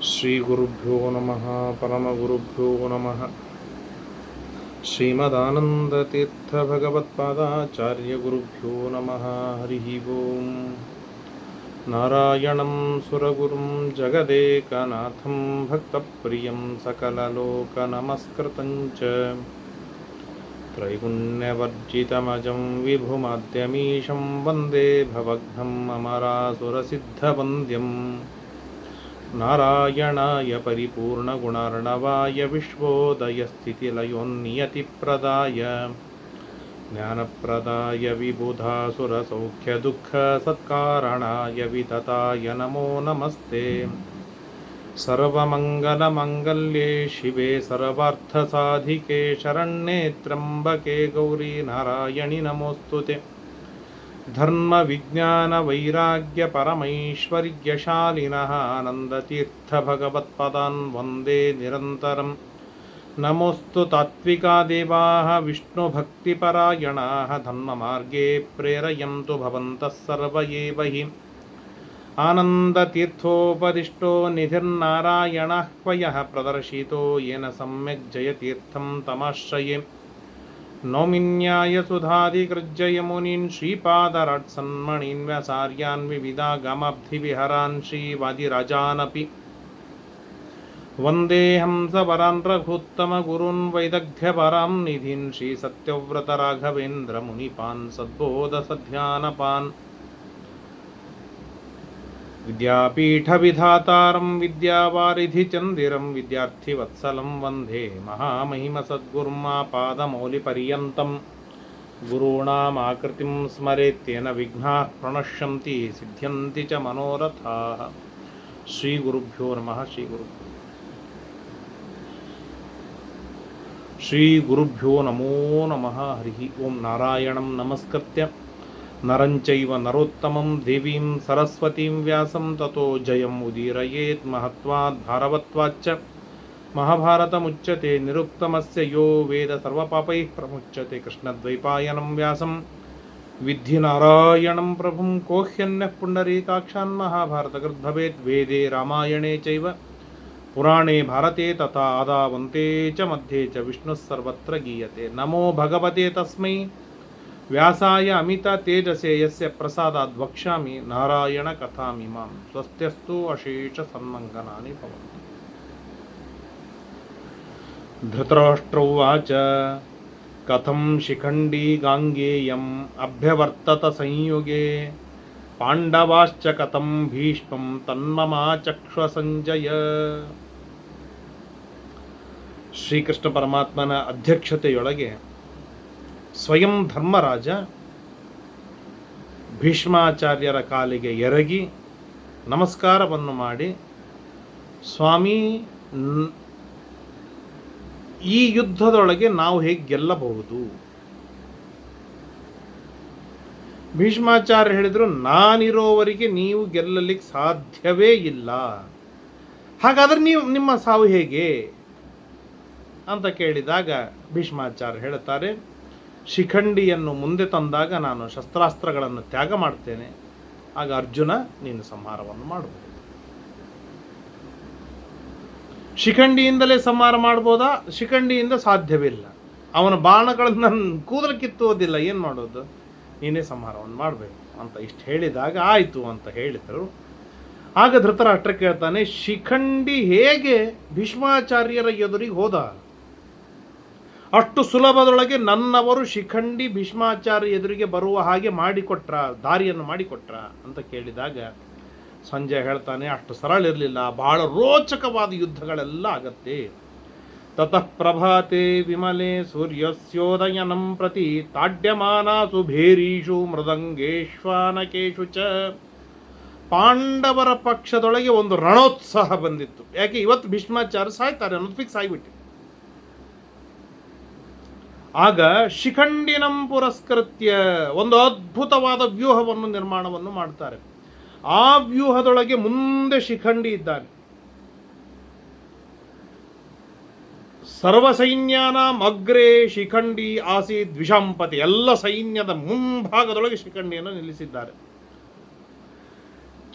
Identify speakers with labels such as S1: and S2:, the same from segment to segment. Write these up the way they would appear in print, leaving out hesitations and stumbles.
S1: ಶ್ರೀಗುರುಭ್ಯೋ ನಮಃ ಪರಮಗುರುಭ್ಯೋ ನಮಃ. ಶ್ರೀಮದಾನಂದತೀರ್ಥಭಗವತ್ಪಾದಾಚಾರ್ಯಗುರುಭ್ಯೋ ನಮಃ. ಹರಿ ಓಂ. ನಾರಾಯಣಂ ಸುರಗುರುಂ ಜಗದೇಕನಾಥಂ ಭಕ್ತಪ್ರಿಯಂ ಸಕಲಲೋಕನಮಸ್ಕೃತಂ ಚ ತ್ರೈಗುಣ್ಯವರ್ಜಿತಮಜಂ ವಿಭುಮಾದ್ಯಮೀಶಂ ವಂದೇ ಭವಘ್ನಂ ಅಮರಾಸುರಸಿದ್ಧವಂದ್ಯಂ. ನಾರಾಯಣಾಯ ಪರಿಪೂರ್ಣಗುಣಾರ್ಣವಾಯ ವಿಶ್ವೋದಯಸ್ಥಿತಿಲಯೋನ್ನಿಯತಿಪ್ರದಾಯ ಜ್ಞಾನಪ್ರದಾಯ ವಿಬುಧಾಸುರಸೌಖ್ಯದುಃಖಸತ್ಕಾರಣಾಯ ವಿತತಾಯ ನಮೋ ನಮಸ್ತೆ. ಸರ್ವಮಂಗಲಮಂಗಲ್ಯೆ ಶಿವೆ ಸರ್ವಾರ್ಥಸಾಧಿಕೆ ಶರಣ್ಯೆ ತ್ರ್ಯಂಬಕೆ ಗೌರಿ ನಾರಾಯಣಿ ನಮೋಸ್ತುತೆ. ಧರ್ಮ ವಿಜ್ಞಾನ ವೈರಾಗ್ಯ ಪರಮೈಶ್ವರ್ಯಶಾಲಿನಃ ಆನಂದತೀರ್ಥ ಭಗವತ್ಪದಾನ್ ವಂದೇ ನಿರಂತರಂ. ನಮೋಸ್ತು ತಾತ್ವಿಕಾ ದೇವಾಃ ವಿಷ್ಣುಭಕ್ತಿಪರಾಯಣಾಃ ಧರ್ಮಮಾರ್ಗೇ ಪ್ರೇರಯಂತು ಭವಂತಃ ಸರ್ವ ಏವ ಹಿ. ಆನಂದತೀರ್ಥೋಪದಿಷ್ಟೋ ನಿಧಿರ್ನಾರಾಯಣಃ ಕ್ವಯಃ ಪ್ರದರ್ಶಿತೋ ಯೇನ ಸಮ್ಯಕ್ ಜಯತೀರ್ಥಂ ತಮಾಶ್ರಯೇ. ನೌಮಿನ್ಯಾಯ ಸುಧಾಧಿಕೃಜ್ಜಯ ಮುನೀನ್ ಶ್ರೀಪಾದರಾಟ್ಸನ್ಮಣೀನ್ ವ್ಯಾಸಾರ್ಯಾನ್ ವಿವಿಧಾಗಮಾಬ್ಧಿವಿಹರಾನ್ ಶ್ರೀವಾದಿರಾಜಾನಪಿ. ವಂದೇ ಹಂಸವರಾನ್ ರಘುತ್ತಮಗುರುನ್ ವೈದಗ್ಧ್ಯಪರಾಂ ನಿಧೀನ್ ಶ್ರೀಸತ್ಯವ್ರತರಾಘವೇಂದ್ರ ಮುನಿಪಾನ್ ಸದ್ಬೋಧಸಧ್ಯಾನಪಾನ್. ವಿದ್ಯಾಪೀಠವಿಧಾತಾರಂ ವಿದ್ಯಾವಾರಿಧಿಚಂದಿರಂ ವಿದ್ಯಾರ್ಥಿವತ್ಸಲಂ ವಂದೇ ಮಹಾಮಹಿಮಸದ್ಗುರುಮಾಪಾದಮೌಲಿಪರ್ಯಂತಂ. ಗುರುಣಾಮಾಕೃತಿಂ ಸ್ಮರೇತ್ತೇನ ವಿಘ್ನಾಃ ಪ್ರಣಶ್ಯಂತಿ ಸಿದ್ಧ್ಯಂತಿ ಚ ಮನೋರಥಾಃ. ಶ್ರೀಗುರುಭ್ಯೋ ನಮಃ. ಶ್ರೀಗುರುಭ್ಯೋ ನಮೋ ನಮಃ. ಹರಿ ಓಂ. ನಾರಾಯಣಂ ನಮಸ್ಕೃತ್ಯ ನರಂಚೈವ ನರೋತ್ತಮಂ ದೇವೀಂ ಸರಸ್ವತೀಂ ವ್ಯಾಸಂ ತತೋ ಜಯಂ ಉದೀರಯೇತ್. ಮಹತ್ವಾದ್ ಭಾರವತ್ವಾಚ್ಚ ಮಹಾಭಾರತಮುಚ್ಯತೆ ನಿರುಕ್ತಮಸ್ಯ ಯೋ ವೇದ ಸರ್ವಪಾಪೈಃ ಪ್ರಮುಚ್ಯತೆ. ಕೃಷ್ಣದ್ವೈಪಾಯನಂ ವ್ಯಾಸಂ ವಿದ್ಧಿ ನಾರಾಯಣಂ ಪ್ರಭುಂ ಕೋಹ್ಯನ್ಯಃ ಪುಂಡರೀಕಾಕ್ಷಾನ್ ಮಹಾಭಾರತಕೃದ್ಭವೇತ್. ವೇದೇ ರಾಮಾಯಣೇ ಚೈವ ಪುರಾಣೇ ಭಾರತೆ ತಥಾ ಆದಾವಂತೆ ಚ ಮಧ್ಯೆ ಚ ವಿಷ್ಣುಃ ಸರ್ವತ್ರ ಗೀಯತೆ. ನಮೋ ಭಗವತೆ ತಸ್ಮೈ ವ್ಯಾಸಾಯ ಅಮಿತ ತೇಜಸೆ ಯಸ್ಯ ಪ್ರಸಾದಾದ್ ವಕ್ಷ್ಯಾಮಿ ನಾರಾಯಣ ಕಥಾಮಿಮಾಂ. ಸ್ವಸ್ತ್ಯಸ್ತು ಅಶೇಷ ಸನ್ಮಂಗನಾನಿ ಭವಂತು. ಧೃತರಾಷ್ಟ್ರೌವಾಚ ಕಥಂ ಶಿಖಂಡಿ ಗಾಂಗೇಯಂ ಅಭ್ಯವರ್ತತ ಸಂಯುಗೆ ಪಾಂಡವಾಶ್ಚ ಕಥಂ ಭೀಷ್ಮಂ ತನ್ಮಮಾಚಕ್ಷ್ವ ಸಂಜಯ. ಶ್ರೀಕೃಷ್ಣ ಪರಮಾತ್ಮನ ಅಧ್ಯಕ್ಷತೆಯೊಳಗೆ ಸ್ವಯಂ ಧರ್ಮರಾಜ ಭೀಷ್ಮಾಚಾರ್ಯರ ಕಾಲಿಗೆ ಎರಗಿ ನಮಸ್ಕಾರವನ್ನು ಮಾಡಿ, ಸ್ವಾಮಿ, ಈ ಯುದ್ಧದೊಳಗೆ ನಾವು ಹೇಗೆ ಗೆಲ್ಲಬಹುದು? ಭೀಷ್ಮಾಚಾರ್ಯ ಹೇಳಿದರು, ನಾನಿರೋವರೆಗೆ ನೀವು ಗೆಲ್ಲಲಿಕ್ಕೆ ಸಾಧ್ಯವೇ ಇಲ್ಲ. ಹಾಗಾದರೆ ನಿಮ್ಮ ಸಾವು ಹೇಗೆ ಅಂತ ಕೇಳಿದಾಗ ಭೀಷ್ಮಾಚಾರ್ಯ ಹೇಳುತ್ತಾರೆ, ಶಿಖಂಡಿಯನ್ನು ಮುಂದೆ ತಂದಾಗ ನಾನು ಶಸ್ತ್ರಾಸ್ತ್ರಗಳನ್ನು ತ್ಯಾಗ ಮಾಡ್ತೇನೆ. ಆಗ ಅರ್ಜುನ ನೀನು ಸಂಹಾರವನ್ನು ಮಾಡಬಹುದು. ಶಿಖಂಡಿಯಿಂದಲೇ ಸಂಹಾರ ಮಾಡ್ಬೋದಾ? ಶಿಖಂಡಿಯಿಂದ ಸಾಧ್ಯವಿಲ್ಲ. ಅವನ ಬಾಣಗಳನ್ನು ಕೂದಲು ಕಿತ್ತುವುದಿಲ್ಲ, ಏನು ಮಾಡೋದು? ನೀನೇ ಸಂಹಾರವನ್ನು ಮಾಡಬೇಕು ಅಂತ ಇಷ್ಟು ಹೇಳಿದಾಗ ಆಯಿತು ಅಂತ ಹೇಳಿದರು. ಆಗ ಧೃತರಾಷ್ಟ್ರ ಕೇಳ್ತಾನೆ, ಶಿಖಂಡಿ ಹೇಗೆ ಭೀಷ್ಮಾಚಾರ್ಯರ ಎದುರಿಗೆ ಹೋದ? ಅಷ್ಟು ಸುಲಭದೊಳಗೆ ನನ್ನವರು ಶಿಖಂಡಿ ಭೀಷ್ಮಾಚಾರ್ಯ ಎದುರಿಗೆ ಬರುವ ಹಾಗೆ ಮಾಡಿಕೊಟ್ರ, ದಾರಿಯನ್ನು ಮಾಡಿಕೊಟ್ರ ಅಂತ ಕೇಳಿದಾಗ ಸಂಜಯ್ ಹೇಳ್ತಾನೆ, ಅಷ್ಟು ಸರಳ ಇರಲಿಲ್ಲ, ಬಹಳ ರೋಚಕವಾದ ಯುದ್ಧಗಳೆಲ್ಲ ಆಗತ್ತೆ. ತತಃ ಪ್ರಭಾತೆ ವಿಮಲೆ ಸೂರ್ಯಸ್ಯೋದಯನಂ ಪ್ರತಿ ತಾಡ್ಯಮಾನಾಸು ಭೇರೀಷು ಮೃದಂಗೇಶ್ವಾನಕೇಶು ಚ. ಪಾಂಡವರ ಪಕ್ಷದೊಳಗೆ ಒಂದು ರಣೋತ್ಸಾಹ ಬಂದಿತ್ತು. ಯಾಕೆ? ಇವತ್ತು ಭೀಷ್ಮಾಚಾರ್ಯ ಸಾಯ್ತಾರೆ ಅನ್ನೋದು ಫಿಕ್ಸ್ ಆಗಿಬಿಟ್ಟು. ಆಗ ಶಿಖಂಡಿನಂ ಪುರಸ್ಕೃತ್ಯ ಒಂದು ಅದ್ಭುತವಾದ ವ್ಯೂಹವನ್ನು ನಿರ್ಮಾಣವನ್ನು ಮಾಡ್ತಾರೆ. ಆ ವ್ಯೂಹದೊಳಗೆ ಮುಂದೆ ಶಿಖಂಡಿ ಇದ್ದಾನೆ. ಸರ್ವಸೈನ್ಯಾನಾಂ ಅಗ್ರೇ ಶಿಖಂಡಿ ಆಸೀದ್ ದ್ವಿಷಾಂಪತಿ. ಎಲ್ಲ ಸೈನ್ಯದ ಮುಂಭಾಗದೊಳಗೆ ಶಿಖಂಡಿಯನ್ನು ನಿಲ್ಲಿಸಿದ್ದಾರೆ.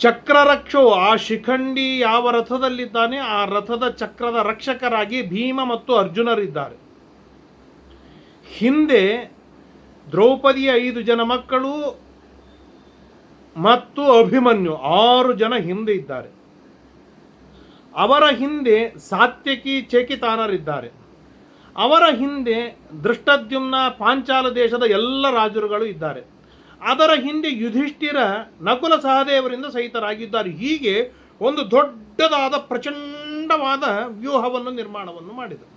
S1: ಚಕ್ರರಕ್ಷೋ, ಆ ಶಿಖಂಡಿ ಯಾವ ರಥದಲ್ಲಿದ್ದಾನೆ ಆ ರಥದ ಚಕ್ರದ ರಕ್ಷಕರಾಗಿ ಭೀಮ ಮತ್ತು ಅರ್ಜುನರಿದ್ದಾರೆ. ಹಿಂದೆ ದ್ರೌಪದಿಯ 5 ಜನ ಮಕ್ಕಳು ಮತ್ತು ಅಭಿಮನ್ಯು 6 ಜನ ಹಿಂದೆ ಇದ್ದಾರೆ. ಅವರ ಹಿಂದೆ ಸಾತ್ಯಕಿ ಚೇಕಿತಾನರಿದ್ದಾರೆ. ಅವರ ಹಿಂದೆ ದೃಷ್ಟದ್ಯುಮ್ನ ಪಾಂಚಾಲ ದೇಶದ ಎಲ್ಲ ರಾಜರುಗಳು ಇದ್ದಾರೆ. ಅದರ ಹಿಂದೆ ಯುಧಿಷ್ಠಿರ ನಕುಲ ಸಹದೇವರಿಂದ ಸಹಿತರಾಗಿದ್ದಾರೆ. ಹೀಗೆ ಒಂದು ದೊಡ್ಡದಾದ ಪ್ರಚಂಡವಾದ ವ್ಯೂಹವನ್ನು ನಿರ್ಮಾಣವನ್ನು ಮಾಡಿದರು.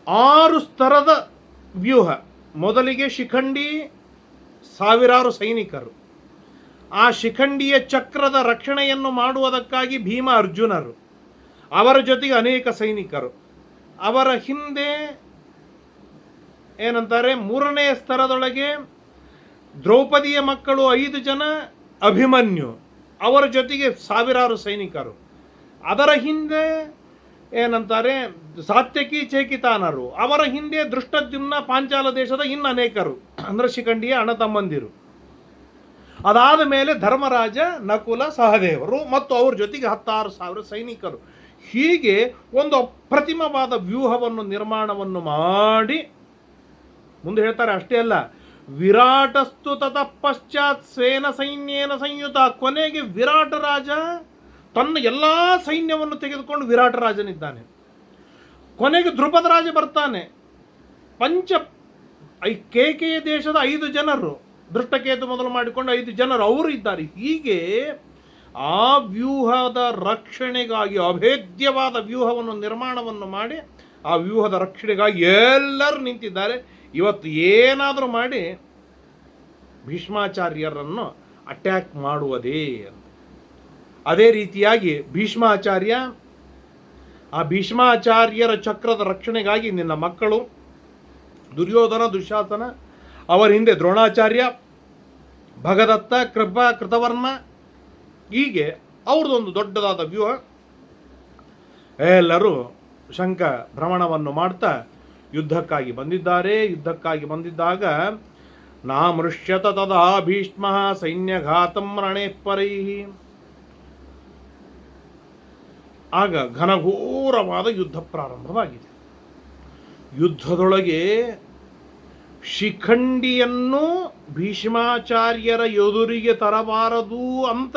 S1: 6 ಸ್ತರದ ವ್ಯೂಹ. ಮೊದಲಿಗೆ ಶಿಖಂಡಿ, ಸಾವಿರಾರು ಸೈನಿಕರು. ಆ ಶಿಖಂಡಿಯ ಚಕ್ರದ ರಕ್ಷಣೆಯನ್ನು ಮಾಡುವುದಕ್ಕಾಗಿ ಭೀಮ ಅರ್ಜುನರು, ಅವರ ಜೊತೆಗೆ ಅನೇಕ ಸೈನಿಕರು. ಅವರ ಹಿಂದೆ ಏನಂತಾರೆ, 3ನೇ ಸ್ತರದೊಳಗೆ ದ್ರೌಪದಿಯ ಮಕ್ಕಳು 5 ಜನ, ಅಭಿಮನ್ಯು, ಅವರ ಜೊತೆಗೆ ಸಾವಿರಾರು ಸೈನಿಕರು. ಅದರ ಹಿಂದೆ ಏನಂತಾರೆ, ಸಾತ್ಯಕಿ ಚೇಕಿತಾನರು, ಅವರ ಹಿಂದೆ ದೃಷ್ಟದ್ಯುಮ್ನ ಪಾಂಚಾಲ ದೇಶದ ಇನ್ನು ಅನೇಕರು, ಅಂದರೆ ಶಿಖಂಡಿಯ ಅಣ್ಣ ತಮ್ಮಂದಿರು. ಅದಾದ ಮೇಲೆ ಧರ್ಮರಾಜ, ನಕುಲ, ಸಹದೇವರು ಮತ್ತು ಅವ್ರ ಜೊತೆಗೆ 16,000 ಸೈನಿಕರು. ಹೀಗೆ ಒಂದು ಅಪ್ರತಿಮವಾದ ವ್ಯೂಹವನ್ನು ನಿರ್ಮಾಣವನ್ನು ಮಾಡಿ ಮುಂದೆ ಹೇಳ್ತಾರೆ. ಅಷ್ಟೇ ಅಲ್ಲ, ವಿರಾಟಸ್ತು ತತಃ ಪಶ್ಚಾತ್ ಸ್ವೇನ ಸೈನ್ಯೇನ ಸಂಯುತ. ಕೊನೆಗೆ ವಿರಾಟ ರಾಜ ತನ್ನ ಎಲ್ಲ ಸೈನ್ಯವನ್ನು ತೆಗೆದುಕೊಂಡು ವಿರಾಟ ರಾಜನಿದ್ದಾನೆ. ಕೊನೆಗೆ ಧ್ರುಪದ ರಾಜ ಬರ್ತಾನೆ. ಕೇಕೆಯ ದೇಶದ 5 ಜನರು, ದೃಷ್ಟಕೇತು ಮೊದಲು ಮಾಡಿಕೊಂಡು 5 ಜನರು ಅವರು ಇದ್ದಾರೆ. ಹೀಗೆ ಆ ವ್ಯೂಹದ ರಕ್ಷಣೆಗಾಗಿ ಅಭೇದ್ಯವಾದ ವ್ಯೂಹವನ್ನು ನಿರ್ಮಾಣವನ್ನು ಮಾಡಿ ಆ ವ್ಯೂಹದ ರಕ್ಷಣೆಗಾಗಿ ಎಲ್ಲರೂ ನಿಂತಿದ್ದಾರೆ. ಇವತ್ತು ಏನಾದರೂ ಮಾಡಿ ಭೀಷ್ಮಾಚಾರ್ಯರನ್ನು ಅಟ್ಯಾಕ್ ಮಾಡುವುದೇ ಅಂತ. ಅದೇ ರೀತಿಯಾಗಿ ಭೀಷ್ಮಾಚಾರ್ಯ, ಆ ಭೀಷ್ಮಾಚಾರ್ಯರ ಚಕ್ರದ ರಕ್ಷಣೆಗಾಗಿ ನಿನ್ನ ಮಕ್ಕಳು ದುರ್ಯೋಧನ, ದುಶ್ಯಾಸನ, ಅವರ ಹಿಂದೆ ದ್ರೋಣಾಚಾರ್ಯ, ಭಗದತ್ತ, ಕೃತವರ್ಮ, ಹೀಗೆ ಅವ್ರದ್ದೊಂದು ದೊಡ್ಡದಾದ ವ್ಯೂಹ. ಎಲ್ಲರೂ ಶಂಖ ಭ್ರಮಣವನ್ನು ಮಾಡ್ತಾ ಯುದ್ಧಕ್ಕಾಗಿ ಬಂದಿದ್ದಾರೆ. ಯುದ್ಧಕ್ಕಾಗಿ ಬಂದಿದ್ದಾಗ ನಾ ಮೃಷ್ಯತ ತದಾ ಭೀಷ್ಮ ಸೈನ್ಯಘಾತಂ ರಣೇ ಪರೈಹಿ. ಆಗ ಘನಘೋರವಾದ ಯುದ್ಧ ಪ್ರಾರಂಭವಾಗಿದೆ. ಯುದ್ಧದೊಳಗೆ ಶಿಖಂಡಿಯನ್ನು ಭೀಷ್ಮಾಚಾರ್ಯರ ಎದುರಿಗೆ ತರಬಾರದು ಅಂತ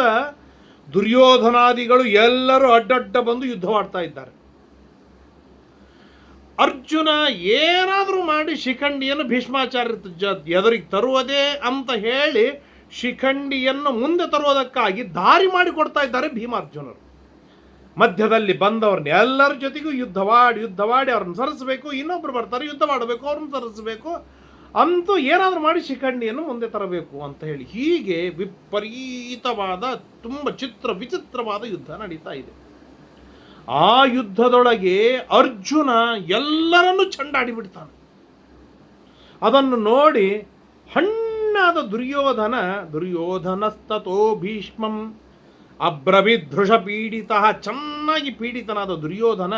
S1: ದುರ್ಯೋಧನಾದಿಗಳು ಎಲ್ಲರೂ ಅಡ್ಡಡ್ಡ ಬಂದು ಯುದ್ಧವಾಡ್ತಾ ಇದ್ದಾರೆ. ಅರ್ಜುನ ಏನಾದರೂ ಮಾಡಿ ಶಿಖಂಡಿಯನ್ನು ಭೀಷ್ಮಾಚಾರ್ಯ ಎದುರಿಗೆ ತರುವುದೇ ಅಂತ ಹೇಳಿ ಶಿಖಂಡಿಯನ್ನು ಮುಂದೆ ತರುವುದಕ್ಕಾಗಿ ದಾರಿ ಮಾಡಿಕೊಡ್ತಾ ಇದ್ದಾರೆ ಭೀಮಾರ್ಜುನರು. ಮಧ್ಯದಲ್ಲಿ ಬಂದವ್ರನ್ನ ಎಲ್ಲರ ಜೊತೆಗೂ ಯುದ್ಧವಾಡಿ ಅವ್ರನ್ನ ಸರಿಸಬೇಕು. ಇನ್ನೊಬ್ರು ಬರ್ತಾರೆ, ಯುದ್ಧ ಮಾಡಬೇಕು, ಅವ್ರನ್ನ ಸರಿಸಬೇಕು. ಅಂತೂ ಏನಾದರೂ ಮಾಡಿ ಶಿಖಂಡಿಯನ್ನು ಮುಂದೆ ತರಬೇಕು ಅಂತ ಹೇಳಿ ಹೀಗೆ ವಿಪರೀತವಾದ ತುಂಬ ವಿಚಿತ್ರವಾದ ಯುದ್ಧ ನಡೀತಾ ಇದೆ. ಆ ಯುದ್ಧದೊಳಗೆ ಅರ್ಜುನ ಎಲ್ಲರನ್ನೂ ಚಂಡಾಡಿಬಿಡ್ತಾನೆ. ಅದನ್ನು ನೋಡಿ ಹಣ್ಣಾದ ದುರ್ಯೋಧನಸ್ತತೋ ಭೀಷ್ಮಂ ಅಬ್ರವಿಧೃಷ ಪೀಡಿತ. ಚೆನ್ನಾಗಿ ಪೀಡಿತನಾದ ದುರ್ಯೋಧನ,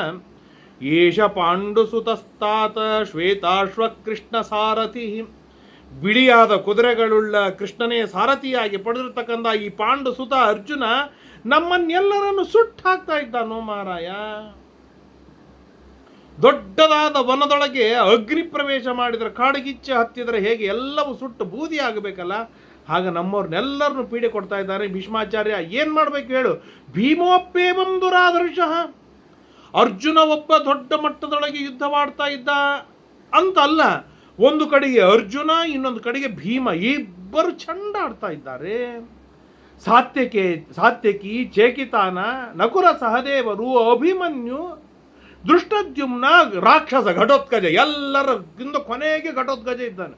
S1: ಏಷ ಪಾಂಡುಸುತಸ್ತಾತ ಶ್ವೇತಾಶ್ವ ಕೃಷ್ಣ ಸಾರಥಿ. ಬಿಳಿಯಾದ ಕುದುರೆಗಳುಳ್ಳ ಕೃಷ್ಣನೇ ಸಾರಥಿಯಾಗಿ ಪಡೆದಿರ್ತಕ್ಕಂಥ ಈ ಪಾಂಡುಸುತ ಅರ್ಜುನ ನಮ್ಮನ್ನೆಲ್ಲರನ್ನು ಸುಟ್ಟು ಹಾಕ್ತಾ ಇದ್ದಾನೋ ಮಾರಾಯ. ದೊಡ್ಡದಾದ ವನದೊಳಗೆ ಅಗ್ನಿ ಪ್ರವೇಶ ಮಾಡಿದರೆ, ಕಾಡಗಿಚ್ಚೆ ಹತ್ತಿದರೆ ಹೇಗೆ ಎಲ್ಲವೂ ಸುಟ್ಟು ಬೂದಿ ಆಗಬೇಕಲ್ಲ, ಹಾಗೆ ನಮ್ಮವ್ರನ್ನೆಲ್ಲರನ್ನು ಪೀಡೆ ಕೊಡ್ತಾ ಇದ್ದಾರೆ ಭೀಷ್ಮಾಚಾರ್ಯ. ಏನು ಮಾಡಬೇಕು ಹೇಳು? ಭೀಮೋಪ್ಪೇವಂ ದುರಾದರ್ಶಃ. ಅರ್ಜುನ ಒಬ್ಬ ದೊಡ್ಡ ಮಟ್ಟದೊಳಗೆ ಯುದ್ಧವಾಡ್ತಾ ಇದ್ದ ಅಂತಲ್ಲ, ಒಂದು ಕಡೆಗೆ ಅರ್ಜುನ, ಇನ್ನೊಂದು ಕಡೆಗೆ ಭೀಮ, ಇಬ್ಬರು ಚಂಡಾಡ್ತಾ ಇದ್ದಾರೆ. ಸಾತ್ಯಕಿ, ಚೇಕಿತಾನ, ನಕುಲ ಸಹದೇವರು, ಅಭಿಮನ್ಯು, ದೃಷ್ಟದ್ಯುಮ್ನ, ರಾಕ್ಷಸ ಘಟೋತ್ಕಜ, ಎಲ್ಲರಿಂದ ಕೊನೆಗೆ ಘಟೋತ್ಕಜ ಇದ್ದಾನೆ.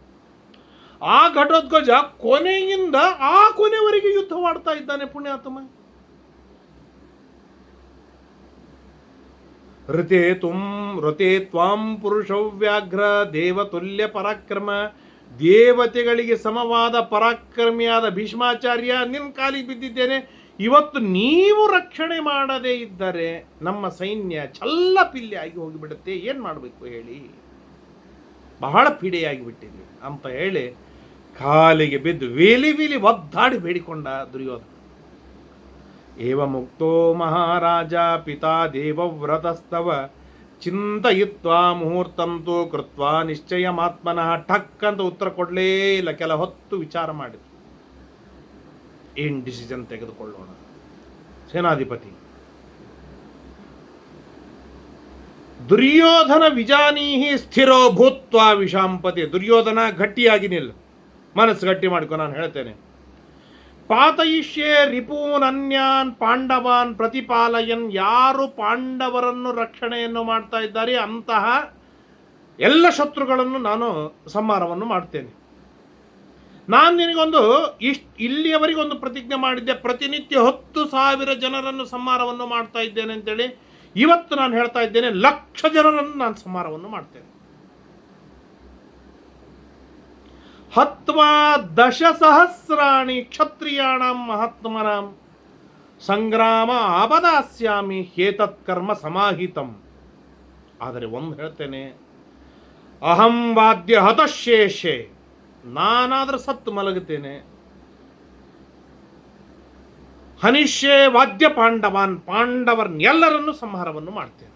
S1: ಆ ಘಟೋತ್ಕಜ ಕೊನೆಯಿಂದ ಆ ಕೊನೆವರೆಗೆ ಯುದ್ಧವಾಡ್ತಾ ಇದ್ದಾನೆ ಪುಣ್ಯಾತ್ಮ. ಋತೆ ತ್ವಾಂ ಪುರುಷವ್ಯಾಘ್ರ ದೇವತುಲ್ಯ ಪರಾಕ್ರಮ. ದೇವತೆಗಳಿಗೆ ಸಮವಾದ ಪರಾಕ್ರಮಿಯಾದ ಭೀಷ್ಮಾಚಾರ್ಯ, ನಿನ್ನ ಕಾಲಿಗೆ ಬಿದ್ದಿದ್ದೇನೆ. ಇವತ್ತು ನೀವು ರಕ್ಷಣೆ ಮಾಡದೇ ಇದ್ದರೆ ನಮ್ಮ ಸೈನ್ಯ ಚಲ್ಲಪಿಲ್ಲಿ ಆಗಿ ಹೋಗಿಬಿಡುತ್ತೆ. ಏನು ಮಾಡಬೇಕು ಹೇಳಿ? ಬಹಳ ಪೀಡೆಯಾಗಿ ಬಿಟ್ಟಿದೆ ಅಂತ ಹೇಳಿ ಕಾಲಿಗೆ ಬಿದ್ದು ವೇಲಿ ವೇಲಿ ಒದ್ದಾಡಿ ಬೇಡಿಕೊಂಡ ದುರ್ಯೋಧನ. ಏವ ಮುಕ್ತೋ ಮಹಾರಾಜ ಪಿತಾ ದೇವವ್ರತಸ್ತವ ಚಿಂತಯಿತ್ವಾ ಮುಹೂರ್ತಂತೂ ಕೃತ್ವಾ ನಿಶ್ಚಯಮಾತ್ಮನಃ. ಠಕ್ ಅಂತ ಉತ್ತರ ಕೊಡಲೇ ಇಲ್ಲ, ಕೆಲ ಹೊತ್ತು ವಿಚಾರ ಮಾಡಿದ್ರು. ಏನು ಡಿಸಿಷನ್ ತೆಗೆದುಕೊಳ್ಳೋಣ? ಸೇನಾಧಿಪತಿ ದುರ್ಯೋಧನ ವಿಜಾನೀಹಿ ಸ್ಥಿರೋ ಭೂತ್ವ ವಿಷಾಂಪತಿ. ದುರ್ಯೋಧನ ಗಟ್ಟಿಯಾಗಿ ನಿಲ್ಲು, ಮನಸ್ಸು ಗಟ್ಟಿ ಮಾಡ್ಕೊ, ನಾನು ಹೇಳ್ತೇನೆ. ಪಾತಯಿಷ್ಯೆ ರಿಪೂನ್ ಅನ್ಯಾನ್ ಪಾಂಡವಾನ್ ಪ್ರತಿಪಾಲಯನ್. ಯಾರು ಪಾಂಡವರನ್ನು ರಕ್ಷಣೆಯನ್ನು ಮಾಡ್ತಾ ಇದ್ದಾರೆ ಅಂತಹ ಎಲ್ಲ ಶತ್ರುಗಳನ್ನು ನಾನು ಸಂಹಾರವನ್ನು ಮಾಡ್ತೇನೆ. ನಾನು ನಿನಗೊಂದು ಇಲ್ಲಿಯವರೆಗೊಂದು ಪ್ರತಿಜ್ಞೆ ಮಾಡಿದ್ದೆ, ಪ್ರತಿನಿತ್ಯ 10,000 ಜನರನ್ನು ಸಂಹಾರವನ್ನು ಮಾಡ್ತಾ ಇದ್ದೇನೆ ಅಂತೇಳಿ. ಇವತ್ತು ನಾನು ಹೇಳ್ತಾ ಇದ್ದೇನೆ, 1,00,000 ಜನರನ್ನು ನಾನು ಸಂಹಾರವನ್ನು ಮಾಡ್ತೇನೆ. ಹತ್ವಾ 10,000 ಕ್ಷತ್ರಿಯಾಣಂ ಮಹಾತ್ಮನಾಂ ಸಂಗ್ರಾಮ ಆಪದಾಸ್ಯಾಮಿ ಹೇತತ್ ಕರ್ಮ ಸಮಾಹಿತಂ. ಆದರೆ ಒಂದು ಹೇಳ್ತೇನೆ, ಅಹಂ ವಾದ್ಯ ಹತಶೇಷೆ. ನಾನಾದರೂ ಸತ್ತು ಮಲಗುತ್ತೇನೆ. ಹನಿಷ್ಯೆ ವಾದ್ಯ ಪಾಂಡವಾನ್. ಪಾಂಡವರನ್ನೆಲ್ಲರನ್ನು ಸಂಹಾರವನ್ನು ಮಾಡ್ತೇನೆ.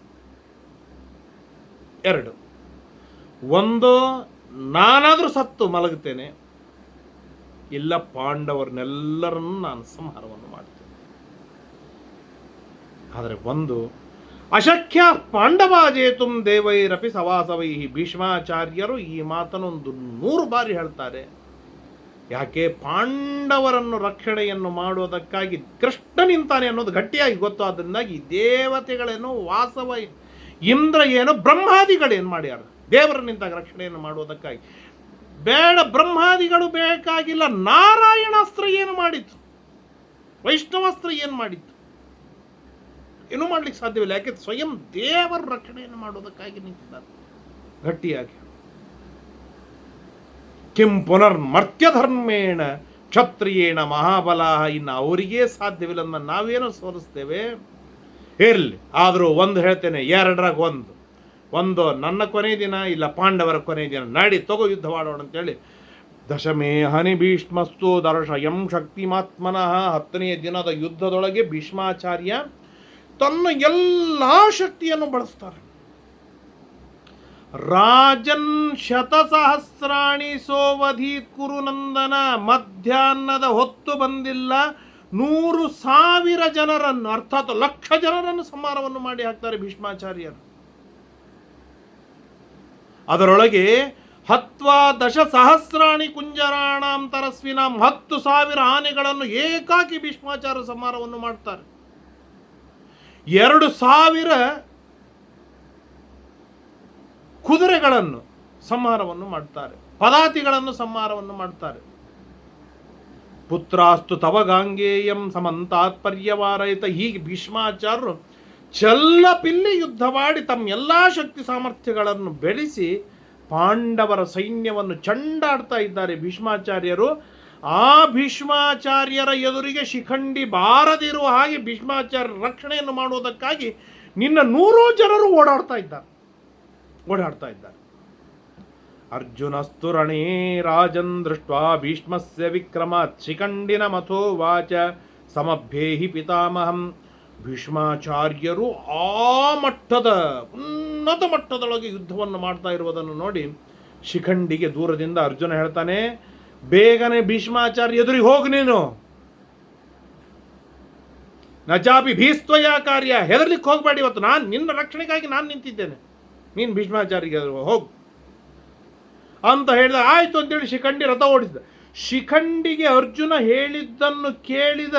S1: 2, ಒಂದು ನಾನಾದರೂ ಸತ್ತು ಮಲಗುತ್ತೇನೆ, ಇಲ್ಲ ಪಾಂಡವರನ್ನೆಲ್ಲರನ್ನು ನಾನು ಸಂಹಾರವನ್ನು ಮಾಡ್ತೇನೆ. ಆದರೆ ಒಂದು ಅಶಕ್ಯ ಪಾಂಡವಾಜೇತು ದೇವೈರಪಿ ಸವಾಸವೈ. ಭೀಷ್ಮಾಚಾರ್ಯರು ಈ ಮಾತನ್ನು 100 ಬಾರಿ ಹೇಳ್ತಾರೆ. ಯಾಕೆ? ಪಾಂಡವರನ್ನು ರಕ್ಷಣೆಯನ್ನು ಮಾಡುವುದಕ್ಕಾಗಿ ಕೃಷ್ಣ ನಿಂತಾನೆ ಅನ್ನೋದು ಗಟ್ಟಿಯಾಗಿ ಗೊತ್ತು. ಅದರಿಂದಾಗಿ ದೇವತೆಗಳೇನು, ವಾಸವ ಇಂದ್ರ ಏನು, ಬ್ರಹ್ಮಾದಿಗಳೇನು ಮಾಡ್ಯಾರ ದೇವರ ನಿಂತಾಗ ರಕ್ಷಣೆಯನ್ನು ಮಾಡುವುದಕ್ಕಾಗಿ. ಬೇಡ, ಬ್ರಹ್ಮಾದಿಗಳು ಬೇಕಾಗಿಲ್ಲ. ನಾರಾಯಣಾಸ್ತ್ರ ಏನು ಮಾಡಿತ್ತು, ವೈಷ್ಣವಾಸ್ತ್ರ ಏನು ಮಾಡಿತ್ತು, ಏನೂ ಮಾಡ್ಲಿಕ್ಕೆ ಸಾಧ್ಯವಿಲ್ಲ. ಯಾಕೆ? ಸ್ವಯಂ ದೇವರ ರಕ್ಷಣೆಯನ್ನು ಮಾಡುವುದಕ್ಕಾಗಿ ನಿಂತಿದ್ದಾರೆ ಗಟ್ಟಿಯಾಗಿ. ಕಿಂ ಪುನರ್ಮರ್ತ್ಯಧರ್ಮೇಣ ಕ್ಷತ್ರಿಯೇಣ ಮಹಾಬಲ. ಇನ್ನು ಅವರಿಗೇ ಸಾಧ್ಯವಿಲ್ಲ, ನಾವೇನೋ ಸೋಲಿಸ್ತೇವೆ. ಇರಲಿ, ಆದರೂ ಒಂದು ಹೇಳ್ತೇನೆ, 2ರಾಗ ಒಂದು ನನ್ನ ಕೊನೆ ದಿನ, ಇಲ್ಲ ಪಾಂಡವರ ಕೊನೆ ದಿನ. ನಾಡಿ ತಗೋ ಯುದ್ಧ ಮಾಡೋಣ ಅಂತೇಳಿ. ದಶಮೇ ಹನಿ ಭೀಷ್ಮಸ್ತು ದರ್ಶಯಂ ಶಕ್ತಿಮಾತ್ಮನಃ. 10ನೇ ದಿನದ ಯುದ್ಧದೊಳಗೆ ಭೀಷ್ಮಾಚಾರ್ಯ ತನ್ನ ಎಲ್ಲ ಶಕ್ತಿಯನ್ನು ಬಳಸ್ತಾರೆ. ರಾಜನ್ 100,000 ಸೋವಧೀತ್ ಕುರುನಂದನ. ಮಧ್ಯಾಹ್ನದ ಹೊತ್ತು ಬಂದಿಲ್ಲ, 100,000 ಜನರನ್ನು, ಅರ್ಥಾತ್ 1,00,000 ಜನರನ್ನು ಸಂಹಾರವನ್ನು ಮಾಡಿ ಹಾಕ್ತಾರೆ ಭೀಷ್ಮಾಚಾರ್ಯರು. ಅದರೊಳಗೆ ಹತ್ವಾ 10,000 ಕುಂಜರಾಣಾಂ ತರಸ್ವಿನಾಂ. 10,000 ಆನೆಗಳನ್ನು ಏಕಾಕಿ ಭೀಷ್ಮಾಚಾರ್ಯ ಸಂಹಾರವನ್ನು ಮಾಡ್ತಾರೆ. 2,000 ಕುದುರೆಗಳನ್ನು ಸಂಹಾರವನ್ನು ಮಾಡ್ತಾರೆ. ಪದಾತಿಗಳನ್ನು ಸಂಹಾರವನ್ನು ಮಾಡ್ತಾರೆ. ಪುತ್ರಾಸ್ತು ತವ ಗಾಂಗೇಯಂ ಸಮಂತಾತ್ಪರ್ಯವಾರಯಿತ. ಹೀಗೆ ಭೀಷ್ಮಾಚಾರ್ಯರು ಚಲ್ಲಪಿಲ್ಲಿ ಯುದ್ಧವಾಡಿ ತಮ್ಮ ಎಲ್ಲ ಶಕ್ತಿ ಸಾಮರ್ಥ್ಯಗಳನ್ನು ಬೆಳೆಸಿ ಪಾಂಡವರ ಸೈನ್ಯವನ್ನು ಚಂಡಾಡ್ತಾ ಇದ್ದಾರೆ ಭೀಷ್ಮಾಚಾರ್ಯರು. ಆ ಭೀಷ್ಮಾಚಾರ್ಯರ ಎದುರಿಗೆ ಶಿಖಂಡಿ ಬಾರದಿರುವ ಹಾಗೆ ಭೀಷ್ಮಾಚಾರ್ಯರ ರಕ್ಷಣೆಯನ್ನು ಮಾಡುವುದಕ್ಕಾಗಿ ನಿನ್ನ 100 ಜನರು ಓಡಾಡ್ತಾ ಇದ್ದಾರೆ. ಅರ್ಜುನಸ್ತು ರಣೇ ರಾಜನ್ ದೃಷ್ಟ್ವಾ ಭೀಷ್ಮಸ್ಯ ವಿಕ್ರಮಾತ್ ಶಿಖಂಡಿನ ಮಥೋ ವಾಚ ಸಮಭ್ಯೇಹಿ ಪಿತಾಮಹಂ. ಭೀಷ್ಮಾಚಾರ್ಯರು ಆ ಮಟ್ಟದ ಉನ್ನತ ಮಟ್ಟದೊಳಗೆ ಯುದ್ಧವನ್ನು ಮಾಡ್ತಾ ಇರುವುದನ್ನು ನೋಡಿ ಶಿಖಂಡಿಗೆ ದೂರದಿಂದ ಅರ್ಜುನ ಹೇಳ್ತಾನೆ, ಬೇಗನೆ ಭೀಷ್ಮಾಚಾರ್ಯ ಎದುರಿಗೆ ಹೋಗು ನೀನು. ನಚಾಪಿ ಭೀಸ್ತ್ವಯ ಕಾರ್ಯ. ಹೆದರ್ಲಿಕ್ಕೆ ಹೋಗಬೇಡಿ, ಇವತ್ತು ನಾನು ನಿನ್ನ ರಕ್ಷಣೆಗಾಗಿ ನಾನು ನಿಂತಿದ್ದೇನೆ, ನೀನು ಭೀಷ್ಮಾಚಾರ್ಯಗೆ ಹೋಗು ಅಂತ ಹೇಳಿದ. ಆಯ್ತು ಅಂತೇಳಿ ಶಿಖಂಡಿ ರಥ ಓಡಿಸಿದ. ಶಿಖಂಡಿಗೆ ಅರ್ಜುನ ಹೇಳಿದ್ದನ್ನು ಕೇಳಿದ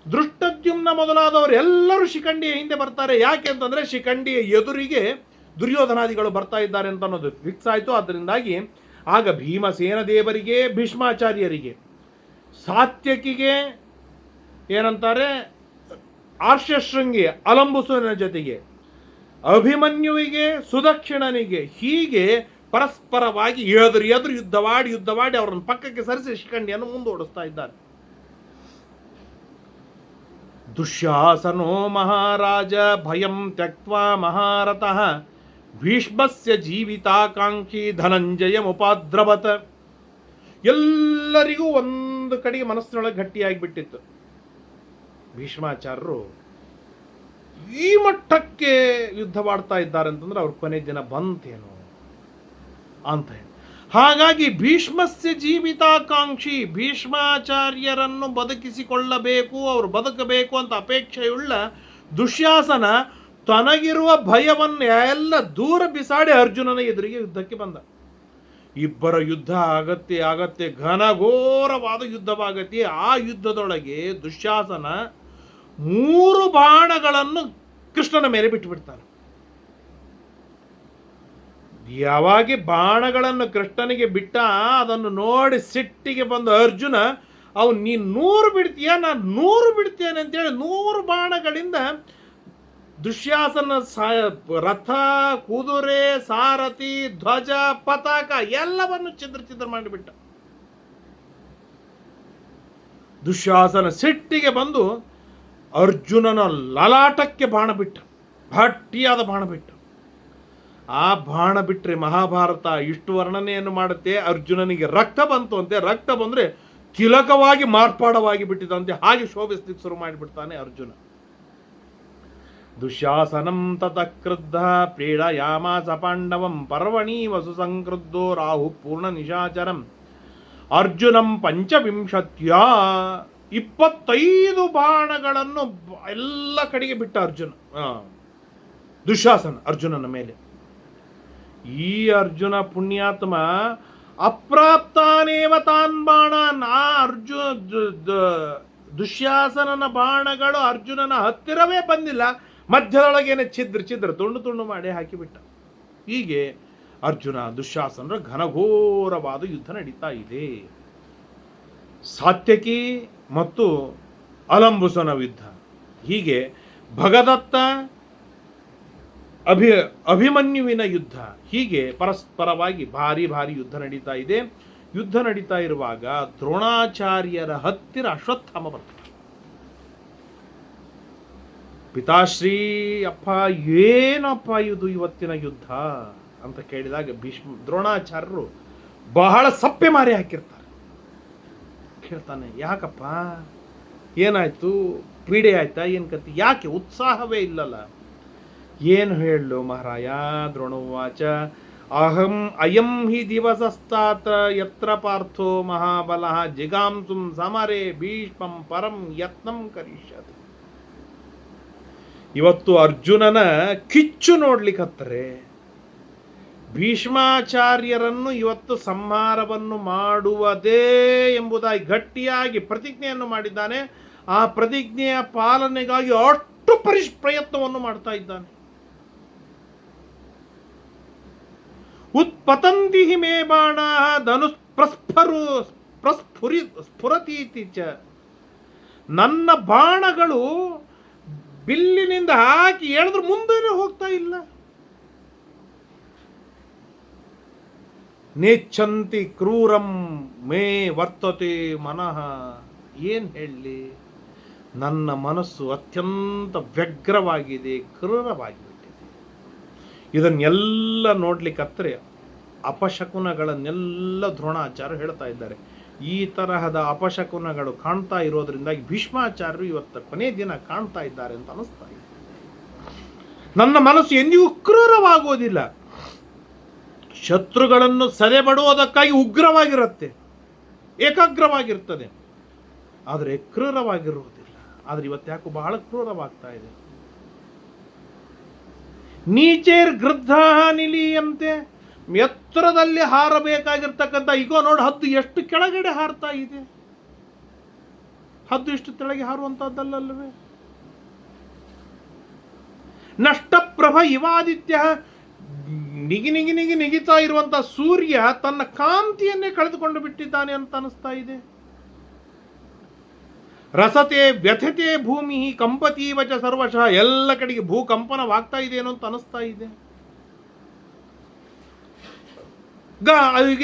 S1: ದೃಷ್ಟದ್ಯುಮ್ನ ಮೊದಲಾದವರು ಎಲ್ಲರೂ ಶಿಖಂಡಿಯ ಹಿಂದೆ ಬರ್ತಾರೆ. ಯಾಕೆ ಅಂತಂದರೆ ಶಿಖಂಡಿಯ ಎದುರಿಗೆ ದುರ್ಯೋಧನಾದಿಗಳು ಬರ್ತಾ ಇದ್ದಾರೆ ಅಂತ ಅನ್ನೋದು ಫಿಕ್ಸ್ ಆಯಿತು. ಅದರಿಂದಾಗಿ ಆಗ ಭೀಮಸೇನ ದೇವರಿಗೆ, ಭೀಷ್ಮಾಚಾರ್ಯರಿಗೆ, ಸಾತ್ಯಕಿಗೆ ಏನಂತಾರೆ ಆರ್ಷಶೃಂಗಿ ಅಲಂಬುಸುವಿನ ಜೊತೆಗೆ, ಅಭಿಮನ್ಯುವಿಗೆ, ಸುದಕ್ಷಿಣನಿಗೆ, ಹೀಗೆ ಪರಸ್ಪರವಾಗಿ ಎದುರು ಯುದ್ಧವಾಡಿ ಅವರನ್ನು ಪಕ್ಕಕ್ಕೆ ಸರಿಸಿ ಶಿಖಂಡಿಯನ್ನು ಮುಂದೋಡಿಸ್ತಾ ಇದ್ದಾರೆ. ದುಶ್ಯಾಸನೋ ಮಹಾರಾಜ ಭಯಂ ತ್ಯಕ್ವಾ ಮಹಾರಥಃ ಭೀಷ್ಮಸ್ಯ ಜೀವಿತಾಕಾಂಕ್ಷಿ ಧನಂಜಯ ಮುಪಾದ್ರವತ್. ಎಲ್ಲರಿಗೂ ಒಂದು ಕಡೆಗೆ ಮನಸ್ಸಿನೊಳಗೆ ಗಟ್ಟಿಯಾಗಿಬಿಟ್ಟಿತ್ತು. ಭೀಷ್ಮಾಚಾರ್ಯರು ಈ ಮಟ್ಟಕ್ಕೆ ಯುದ್ಧವಾಡ್ತಾ ಇದ್ದಾರೆ ಅಂತಂದ್ರೆ ಅವ್ರ ಕೊನೆ ದಿನ ಬಂತೇನು ಅಂತ ಹೇಳಿ. ಹಾಗಾಗಿ ಭೀಷ್ಮಸ್ಯ ಜೀವಿತಾಕಾಂಕ್ಷಿ, ಭೀಷ್ಮಾಚಾರ್ಯರನ್ನು ಬದುಕಿಸಿಕೊಳ್ಳಬೇಕು, ಅವರು ಬದುಕಬೇಕು ಅಂತ ಅಪೇಕ್ಷೆಯುಳ್ಳ ದುಶ್ಯಾಸನ ತನಗಿರುವ ಭಯವನ್ನು ಎಲ್ಲ ದೂರ ಬಿಸಾಡಿ ಅರ್ಜುನನ ಎದುರಿಗೆ ಯುದ್ಧಕ್ಕೆ ಬಂದ. ಇಬ್ಬರ ಯುದ್ಧ ಆಗತ್ತೆ, ಘನಘೋರವಾದ ಯುದ್ಧವಾಗತ್ತೆ. ಆ ಯುದ್ಧದೊಳಗೆ ದುಶ್ಯಾಸನ 3 ಬಾಣಗಳನ್ನು ಕೃಷ್ಣನ ಮೇಲೆ ಬಿಟ್ಟುಬಿಡ್ತಾನೆ. ಯಾವಾಗ ಬಾಣಗಳನ್ನು ಕೃಷ್ಣನಿಗೆ ಬಿಟ್ಟ ಅದನ್ನು ನೋಡಿ ಸಿಟ್ಟಿಗೆ ಬಂದ ಅರ್ಜುನ, ನೀನು 100 ಬಿಡ್ತೀಯ, ನಾನು 100 ಬಿಡ್ತೇನೆ ಅಂತೇಳಿ 100 ಬಾಣಗಳಿಂದ ದುಶ್ಯಾಸನ ರಥ, ಕುದುರೆ, ಸಾರಥಿ, ಧ್ವಜ, ಪತಾಕ ಎಲ್ಲವನ್ನು ಛಿದ್ರ ಮಾಡಿಬಿಟ್ಟ. ದುಶ್ಯಾಸನ ಸಿಟ್ಟಿಗೆ ಬಂದು ಅರ್ಜುನನ ಲಲಾಟಕ್ಕೆ ಬಾಣ ಬಿಟ್ಟ, ಗಟ್ಟಿಯಾದ ಬಾಣ ಬಿಟ್ಟ. ಆ ಬಾಣ ಬಿಟ್ಟರೆ ಮಹಾಭಾರತ ಇಷ್ಟು ವರ್ಣನೆಯನ್ನು ಮಾಡುತ್ತೆ. ಅರ್ಜುನನಿಗೆ ರಕ್ತ ಬಂತು ಅಂತೆ, ರಕ್ತ ಬಂದರೆ ತಿಲಕವಾಗಿ ಮಾರ್ಪಾಡವಾಗಿ ಬಿಟ್ಟಿದಂತೆ, ಹಾಗೆ ಶೋಭಿಸ್ಲಿಕ್ಕೆ ಶುರು ಮಾಡಿಬಿಡ್ತಾನೆ ಅರ್ಜುನ. ದುಶ್ಯಾಸನಂ ತತಃ ಕ್ರುದ್ಧ ಪ್ರೀಡಯಾಮಾಸ ಪಾಂಡವಂ ಪರ್ವಣಿ ವಸು ಸಂಕ್ರುದ್ಧೋ ರಾಹು ಪೂರ್ಣ ನಿಶಾಚರಂ ಅರ್ಜುನಂ 25 25 ಬಾಣಗಳನ್ನು ಎಲ್ಲ ಕಡೆಗೆ ಬಿಟ್ಟ ದುಶ್ಯಾಸನ ಅರ್ಜುನನ ಮೇಲೆ. ಈ ಅರ್ಜುನ ಪುಣ್ಯಾತ್ಮ ಅಪ್ರಾಪ್ತಾನೇವ ತಾನ್ ಬಾಣಾನ್, ದುಶ್ಯಾಸನನ ಬಾಣಗಳು ಅರ್ಜುನನ ಹತ್ತಿರವೇ ಬಂದಿಲ್ಲ, ಮಧ್ಯದೊಳಗೇನೆ ಛಿದ್ರ ತುಂಡು ಮಾಡಿ ಹಾಕಿಬಿಟ್ಟ. ಹೀಗೆ ಅರ್ಜುನ ದುಶ್ಯಾಸನರ ಘನಘೋರವಾದ ಯುದ್ಧ ನಡೀತಾ ಇದೆ. ಸಾತ್ಯಕಿ ಮತ್ತು ಅಲಂಬುಸನ ಯುದ್ಧ, ಹೀಗೆ ಭಗದತ್ತ ಅಭಿಮನ್ಯುವಿನ ಯುದ್ಧ, ಹೀಗೆ ಪರಸ್ಪರವಾಗಿ ಭಾರಿ ಯುದ್ಧ ನಡೀತಾ ಇದೆ. ಯುದ್ಧ ನಡೀತಾ ಇರುವಾಗ ದ್ರೋಣಾಚಾರ್ಯರ ಹತ್ತಿರ ಅಶ್ವತ್ಥಾಮ ಬರ್ತಾರೆ. ಪಿತಾಶ್ರೀ, ಅಪ್ಪ ಏನಪ್ಪ ಇದು ಇವತ್ತಿನ ಯುದ್ಧ ಅಂತ ಕೇಳಿದಾಗ ದ್ರೋಣಾಚಾರ್ಯರು ಬಹಳ ಸಪ್ಪೆ ಮಾರಿ ಹಾಕಿರ್ತಾರೆ. ಕೇಳ್ತಾನೆ, ಯಾಕಪ್ಪ ಏನಾಯ್ತು, ಪೀಡೆ ಆಯ್ತಾ, ಏನು ಕತ್ತಿ, ಯಾಕೆ ಉತ್ಸಾಹವೇ ಇಲ್ಲಲ್ಲ? ಏನು ಹೇಳು ಮಹಾರಾಯ? ದ್ರೋಣೋವಾಚ ಅಯಂ ಹಿ ದಿವಸಸ್ತಾತ ಯತ್ರ ಪಾರ್ಥೋ ಮಹಾಬಲಃ ಜಿಗಾಂಸುಂ ಸಮರೇ ಭೀಷ್ಮಂ ಪರಂ ಯತ್ನಂ ಕರಿಷ್ಯತಿ. ಇವತ್ತು ಅರ್ಜುನನ ಕಿಚ್ಚು ನೋಡ್ಲಿಕ್ಕತ್ತರೆ, ಭೀಷ್ಮಾಚಾರ್ಯರನ್ನು ಇವತ್ತು ಸಂಹಾರವನ್ನು ಮಾಡುವುದೇ ಎಂಬುದಾಗಿ ಗಟ್ಟಿಯಾಗಿ ಪ್ರತಿಜ್ಞೆಯನ್ನು ಮಾಡಿದ್ದಾನೆ. ಆ ಪ್ರತಿಜ್ಞೆಯ ಪಾಲನೆಗಾಗಿ ಅಷ್ಟು ಪ್ರಯತ್ನವನ್ನು ಮಾಡ್ತಾ ಇದ್ದಾನೆ. ಉತ್ಪತಂತಿ ಮೇ ಬಾಣ ಧನುಸ್ ಸ್ಫುರತೀತಿ ಚ, ನನ್ನ ಬಾಣಗಳು ಬಿಲ್ಲಿನಿಂದ ಹಾಕಿ ಎಳೆದ್ರು ಮುಂದೆ ಹೋಗ್ತಾ ಇಲ್ಲ. ನೇಚ್ಛಂತಿ ಕ್ರೂರಂ ಮೇ ವರ್ತತೆ ಮನಃ. ಏನು ಹೇಳಲಿ, ನನ್ನ ಮನಸ್ಸು ಅತ್ಯಂತ ವ್ಯಗ್ರವಾಗಿದೆ, ಕ್ರೂರವಾಗಿಬಿಟ್ಟಿದೆ. ಇದನ್ನೆಲ್ಲ ನೋಡ್ಲಿಕ್ಕತ್ತರೆ ಅಪಶಕುನಗಳನ್ನೆಲ್ಲ ದ್ರೋಣಾಚಾರ್ಯ ಹೇಳ್ತಾ ಇದ್ದಾರೆ. ಈ ತರಹದ ಅಪಶಕುನಗಳು ಕಾಣ್ತಾ ಇರೋದ್ರಿಂದಾಗಿ ಭೀಷ್ಮಾಚಾರ್ಯರು ಇವತ್ತು ಕೊನೆ ದಿನ ಕಾಣ್ತಾ ಇದ್ದಾರೆ ಅಂತ ಅನಿಸ್ತಾ ಇದೆ. ನನ್ನ ಮನಸ್ಸು ಎಂದಿಗೂ ಕ್ರೂರವಾಗುವುದಿಲ್ಲ, ಶತ್ರುಗಳನ್ನು ಸದೆಬಡುವುದಕ್ಕಾಗಿ ಉಗ್ರವಾಗಿರುತ್ತೆ, ಏಕಾಗ್ರವಾಗಿರ್ತದೆ, ಆದರೆ ಕ್ರೂರವಾಗಿರುವುದಿಲ್ಲ. ಆದರೆ ಇವತ್ತು ಯಾಕೋ ಬಹಳ ಕ್ರೂರವಾಗ್ತಾ ಇದೆ. ನೀಚೇರ್ ಗೃದ್ಧ ನಿಲೀಯಂತೆ, ಎತ್ತರದಲ್ಲಿ ಹಾರಬೇಕಾಗಿರ್ತಕ್ಕಂಥ ಈಗ ನೋಡಿ ಹದ್ದು ಎಷ್ಟು ಕೆಳಗಡೆ ಹಾರ್ತಾ ಇದೆ. ಹದ್ದು ಎಷ್ಟು ಕೆಳಗೆ ಹಾರುವಂತಹದ್ದಲ್ಲವೇ? ನಷ್ಟಪ್ರಭ ಇವಾದಿತ್ಯ, ನಿಗಿತಾ ಇರುವಂತಹ ಸೂರ್ಯ ತನ್ನ ಕಾಂತಿಯನ್ನೇ ಕಳೆದುಕೊಂಡು ಬಿಟ್ಟಿದ್ದಾನೆ ಅಂತ ಅನಿಸ್ತಾ ಇದೆ. ರಸತೆ ವ್ಯಥತೆ ಭೂಮಿ ಕಂಪತೀವಚ ಸರ್ವಶಃ, ಎಲ್ಲ ಕಡೆಗೆ ಭೂಕಂಪನವಾಗ್ತಾ ಇದೆ ಏನೋ ಅಂತ ಅನಿಸ್ತಾ ಇದೆ.